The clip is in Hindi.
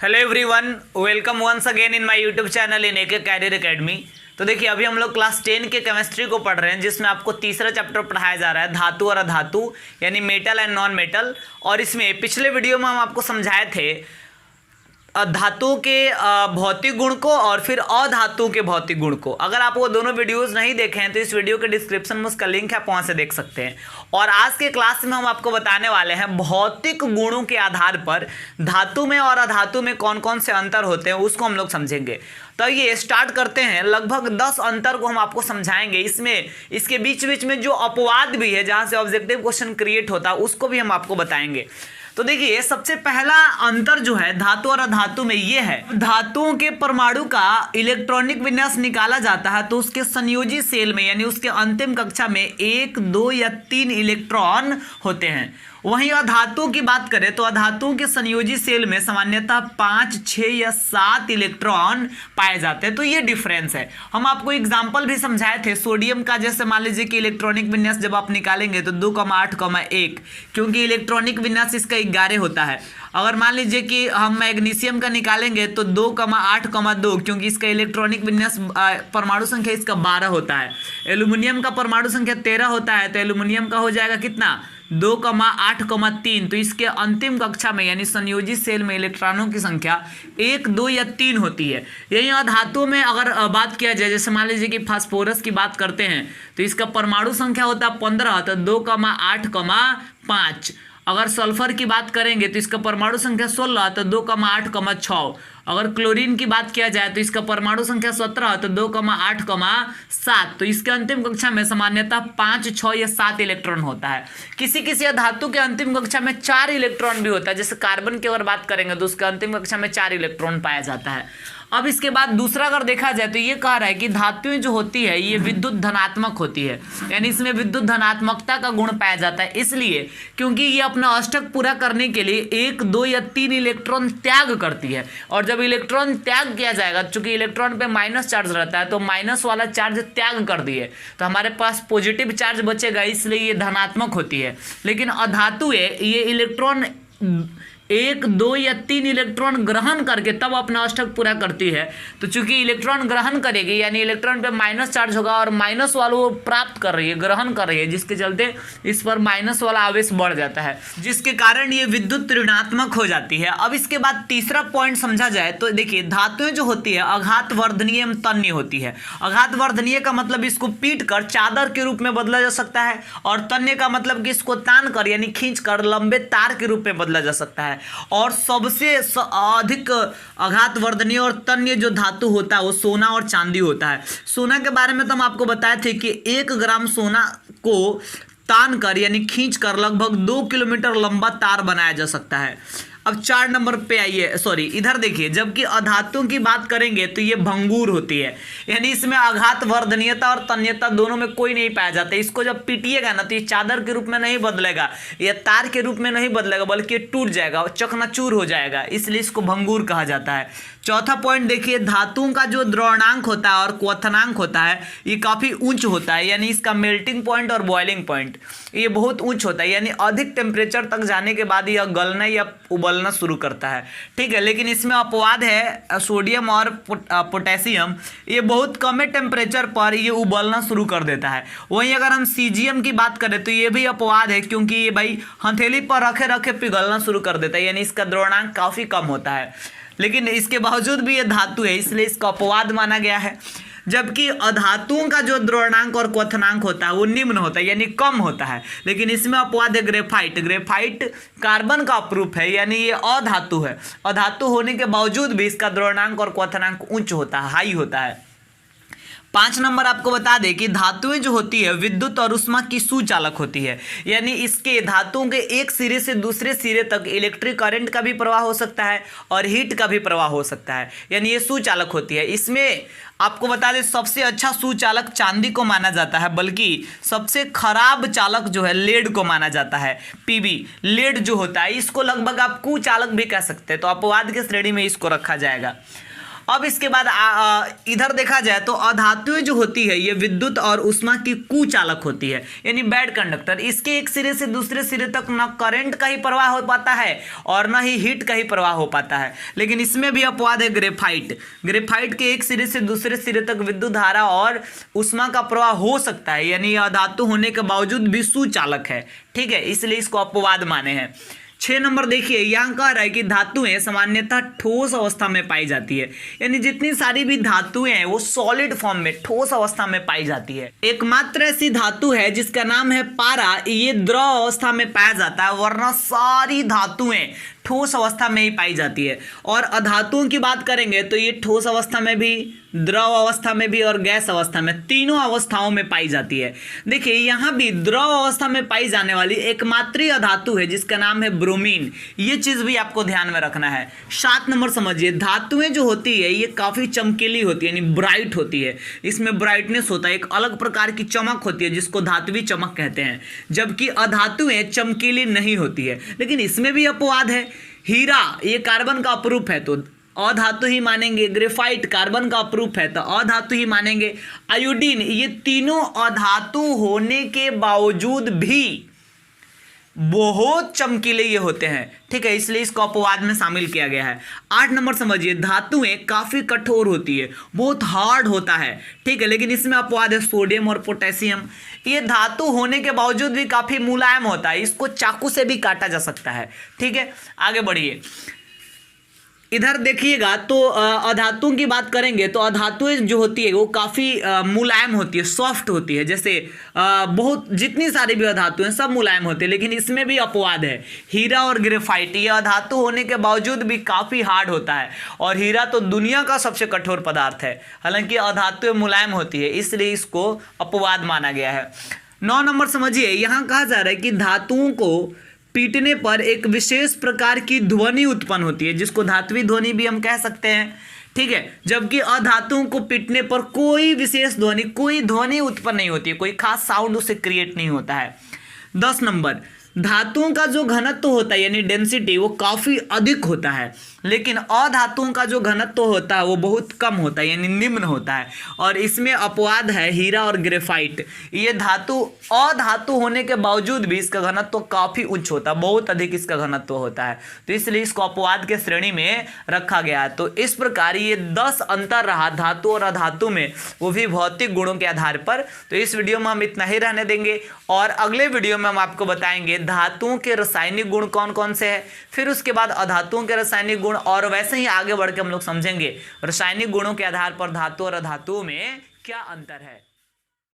Hello everyone, welcome once again in my YouTube channel in AK career academy. तो देखिए, अभी हम लोग क्लास 10 के केमिस्ट्री को पढ़ रहे हैं, जिसमें आपको तीसरा चैप्टर पढ़ाया जा रहा है धातु और अधातु, यानी मेटल एंड नॉन मेटल। और इसमें पिछले वीडियो में हम आपको समझाए थे धातु के भौतिक गुण को और फिर अधातु के भौतिक गुण को। अगर आप वो दोनों वीडियोस नहीं देखे हैं तो इस वीडियो के डिस्क्रिप्शन में उसका लिंक है, आप वहाँ से देख सकते हैं। और आज के क्लास में हम आपको बताने वाले हैं भौतिक गुणों के आधार पर धातु में और अधातु में कौन कौन से अंतर होते हैं, उसको हम लोग समझेंगे। तो ये स्टार्ट करते हैं। लगभग 10 अंतर को हम आपको समझाएंगे। इसमें इसके बीच बीच में जो अपवाद भी है, जहाँ से ऑब्जेक्टिव क्वेश्चन क्रिएट होता है, उसको भी हम आपको बताएंगे। तो देखिए, सबसे पहला अंतर जो है धातु और अधातु में ये है, धातुओं के परमाणु का इलेक्ट्रॉनिक विन्यास निकाला जाता है तो उसके संयोजी सेल में, यानी उसके अंतिम कक्षा में 1, 2 या 3 इलेक्ट्रॉन होते हैं। वहीं अधातु की बात करें तो अधातुओं के संयोजी सेल में सामान्यतः 5, 6 या 7 इलेक्ट्रॉन पाए जाते हैं। तो ये डिफरेंस है। हम आपको एग्जांपल भी समझाए थे सोडियम का। जैसे मान लीजिए कि इलेक्ट्रॉनिक विन्यास जब आप निकालेंगे तो 2,8,1, क्योंकि इलेक्ट्रॉनिक विन्यास इसका 11 होता है। अगर मान लीजिए कि हम मैग्नीशियम का निकालेंगे तो 2,8,2, क्योंकि इसका इलेक्ट्रॉनिक विन्यास परमाणु संख्या इसका 12 होता है। एल्यूमिनियम का परमाणु संख्या 13 होता है, तो एल्यूमिनियम का हो जाएगा कितना, 2,8,3। तो इसके अंतिम कक्षा में, यानी संयोजी सेल में इलेक्ट्रॉनों की संख्या 1, 2 या 3 होती है। यही धातु में अगर बात किया जाए, जैसे मान लीजिए कि फास्फोरस की बात करते हैं तो इसका परमाणु संख्या होता है 15, तो 2,8,5। अगर सल्फर की बात करेंगे तो इसका परमाणु संख्या 16, तो 2,8,6। अगर क्लोरीन की बात किया जाए तो इसका परमाणु संख्या 17, तो 2,8,7। तो इसके अंतिम कक्षा में सामान्यतः 5, 6 या 7 इलेक्ट्रॉन होता है। किसी किसी धातु के अंतिम कक्षा में 4 इलेक्ट्रॉन भी होता है। जैसे कार्बन की अगर बात करेंगे तो उसके अंतिम कक्षा में 4 इलेक्ट्रॉन पाया जाता है। अब इसके बाद दूसरा अगर देखा जाए तो ये कह रहा है कि धातुएं जो होती है ये विद्युत धनात्मक होती है, यानी इसमें विद्युत धनात्मकता का गुण पाया जाता है। इसलिए क्योंकि ये अपना अष्टक पूरा करने के लिए 1, 2 या 3 इलेक्ट्रॉन त्याग करती है। और जब इलेक्ट्रॉन त्याग किया जाएगा, चूंकि इलेक्ट्रॉन पे माइनस चार्ज रहता है, तो माइनस वाला चार्ज त्याग कर दिए तो हमारे पास पॉजिटिव चार्ज बचेगा, इसलिए ये धनात्मक होती है। लेकिन अधातु है, ये इलेक्ट्रॉन 1, 2 या 3 इलेक्ट्रॉन ग्रहण करके तब अपना अष्टक पूरा करती है। तो चूंकि इलेक्ट्रॉन ग्रहण करेगी, यानी इलेक्ट्रॉन पे माइनस चार्ज होगा और माइनस वाला वो प्राप्त कर रही है, ग्रहण कर रही है, जिसके चलते इस पर माइनस वाला आवेश बढ़ जाता है, जिसके कारण ये विद्युत ऋणात्मक हो जाती है। अब इसके बाद तीसरा पॉइंट समझा जाए तो देखिए, धातुएं जो होती है आघात वर्धनीय एवं तन्य होती है। आघात वर्धनीय का मतलब इसको पीट कर चादर के रूप में बदला जा सकता है, और तन्य का मतलब कि इसको तान कर, यानी खींच कर लंबे तार के रूप में बदला जा सकता है। और सबसे अधिक आघात वर्धनीय और तन्य जो धातु होता है वो सोना और चांदी होता है। सोना के बारे में तो हम आपको बताए थे कि 1 ग्राम सोना को तान कर, यानी खींच कर लगभग 2 किलोमीटर लंबा तार बनाया जा सकता है। अब 4 नंबर पे आइए, सॉरी इधर देखिए, जबकि अधातुओं की बात करेंगे तो ये भंगुर होती है, यानी इसमें आघात वर्धनीयता और तन्यता दोनों में कोई नहीं पाया जाता है। इसको जब पीटिएगा ना तो ये चादर के रूप में नहीं बदलेगा या तार के रूप में नहीं बदलेगा, बल्कि टूट जाएगा, चकनाचूर हो जाएगा, इसलिए इसको भंगुर कहा जाता है। चौथा पॉइंट देखिए, धातुओं का जो द्रवणांक होता है और क्वथनांक होता है ये काफ़ी उच्च होता है, यानी इसका मेल्टिंग पॉइंट और बॉइलिंग पॉइंट ये बहुत उच्च होता है, यानी अधिक टेम्परेचर तक जाने के बाद यह गलना या उबलना शुरू करता है। ठीक है, लेकिन इसमें अपवाद है, सोडियम और पोटेशियम ये बहुत कम टेम्परेचर पर ये उबलना शुरू कर देता है। वहीं अगर हम सीजियम की बात करें तो ये भी अपवाद है, क्योंकि ये भाई हथेली पर रखे रखे पिघलना शुरू कर देता है, यानी इसका द्रवणांक काफ़ी कम होता है। लेकिन इसके बावजूद भी ये धातु है, इसलिए इसका अपवाद माना गया है। जबकि अधातुओं का जो द्रवणांक और क्वथनांक होता है वो निम्न होता है, यानी कम होता है। लेकिन इसमें अपवाद है ग्रेफाइट। ग्रेफाइट कार्बन का अपरूप है, यानी ये अधातु है। अधातु होने के बावजूद भी इसका द्रवणांक और क्वथनांक उच्च होता है, हाई होता है। 5 नंबर आपको बता दें कि धातुएं जो होती है विद्युत और ऊष्मा की सुचालक होती है, यानी इसके धातुओं के एक सिरे से दूसरे सिरे तक इलेक्ट्रिक करंट का भी प्रवाह हो सकता है और हीट का भी प्रवाह हो सकता है, यानी ये सुचालक होती है। इसमें आपको बता दें सबसे अच्छा सुचालक चांदी को माना जाता है, बल्कि सबसे खराब चालक जो है लेड को माना जाता है। पीबी लेड जो होता है इसको लगभग आप कुचालक भी कह सकते हैं, तो अपवाद के श्रेणी में इसको रखा जाएगा। अब इसके बाद इधर देखा जाए तो अधातुएं जो होती है ये विद्युत और ऊष्मा की कुचालक होती है, यानी बैड कंडक्टर। इसके एक सिरे से दूसरे सिरे तक न करंट का ही प्रवाह हो पाता है और न ही हीट का ही प्रवाह हो पाता है। लेकिन इसमें भी अपवाद है ग्रेफाइट। ग्रेफाइट के एक सिरे से दूसरे सिरे तक विद्युत धारा और ऊष्मा का प्रवाह हो सकता है, यानी अधातु होने के बावजूद भी सुचालक है। ठीक है, इसलिए इसको अपवाद माने हैं। 6 नंबर देखिए, यहाँ कह रहा है कि धातुएं सामान्यतः ठोस अवस्था में पाई जाती है, यानी जितनी सारी भी धातुएं हैं वो सॉलिड फॉर्म में ठोस अवस्था में पाई जाती है। एकमात्र ऐसी धातु है जिसका नाम है पारा, ये द्रव अवस्था में पाया जाता है, वरना सारी धातुएं ठोस अवस्था में ही पाई जाती है। और अधातुओं की बात करेंगे तो ये ठोस अवस्था में भी, द्रव अवस्था में भी और गैस अवस्था में, तीनों अवस्थाओं में पाई जाती है। देखिए यहाँ भी द्रव अवस्था में पाई जाने वाली एकमात्र अधातु है जिसका नाम है ब्रोमीन। ये चीज भी आपको ध्यान में रखना है। 7 नंबर समझिए, धातुएं जो होती है ये काफी चमकीली होती है, यानी ब्राइट होती है। इसमें ब्राइटनेस होता है, एक अलग प्रकार की चमक होती है जिसको धातुवी चमक कहते हैं, जबकि अधातुएं चमकीली नहीं होती है। लेकिन इसमें भी अपवाद है। हीरा ये कार्बन का अपरूप है तो अधातु ही मानेंगे। ग्रेफाइट कार्बन का अपरूप है तो अधातु ही मानेंगे। आयोडीन ये तीनों अधातु होने के बावजूद भी बहुत चमकीले ये होते हैं। ठीक है, इसलिए इसको अपवाद में शामिल किया गया है। 8 नंबर समझिए, धातुएं काफी कठोर होती है, बहुत हार्ड होता है। ठीक है, लेकिन इसमें अपवाद है सोडियम और पोटेशियम। ये धातु होने के बावजूद भी काफी मुलायम होता है, इसको चाकू से भी काटा जा सकता है। ठीक है, आगे बढ़िए। इधर देखिएगा तो अधातुओं की बात करेंगे तो अधातुएं जो होती है वो काफ़ी मुलायम होती है, सॉफ्ट होती है। जैसे बहुत जितनी सारी भी अधातुएं सब मुलायम होती है, लेकिन इसमें भी अपवाद है। हीरा और ग्रेफाइट ये अधातु होने के बावजूद भी काफ़ी हार्ड होता है, और हीरा तो दुनिया का सबसे कठोर पदार्थ है। हालांकि अधातुएं मुलायम होती है, इसलिए इसको अपवाद माना गया है। 9 नंबर समझिए, यहाँ कहा जा रहा है कि धातुओं को पीटने पर एक विशेष प्रकार की ध्वनि उत्पन्न होती है, जिसको धात्विक ध्वनि भी हम कह सकते हैं। ठीक है, जबकि अधातुओं को पीटने पर कोई विशेष ध्वनि, कोई ध्वनि उत्पन्न नहीं होती है, कोई खास साउंड उससे क्रिएट नहीं होता है। 10 नंबर, धातुओं का जो घनत्व होता है यानी डेंसिटी वो काफ़ी अधिक होता है, लेकिन अधातुओं का जो घनत्व होता है वो बहुत कम होता है, यानी निम्न होता है। और इसमें अपवाद है हीरा और ग्रेफाइट। ये धातु अधातु होने के बावजूद भी इसका घनत्व काफ़ी उच्च होता है, बहुत अधिक इसका घनत्व होता है, तो इसलिए इसको अपवाद के श्रेणी में रखा गया है। तो इस प्रकार ये 10 अंतर रहा धातु और अधातु में, वो भी भौतिक गुणों के आधार पर। तो इस वीडियो में हम इतना ही रहने देंगे, और अगले वीडियो में हम आपको बताएंगे धातुओं के रासायनिक गुण कौन कौन से हैं, फिर उसके बाद अधातुओं के रासायनिक गुण, और वैसे ही आगे बढ़ के हम लोग समझेंगे रासायनिक गुणों के आधार पर धातु और अधातुओं में क्या अंतर है।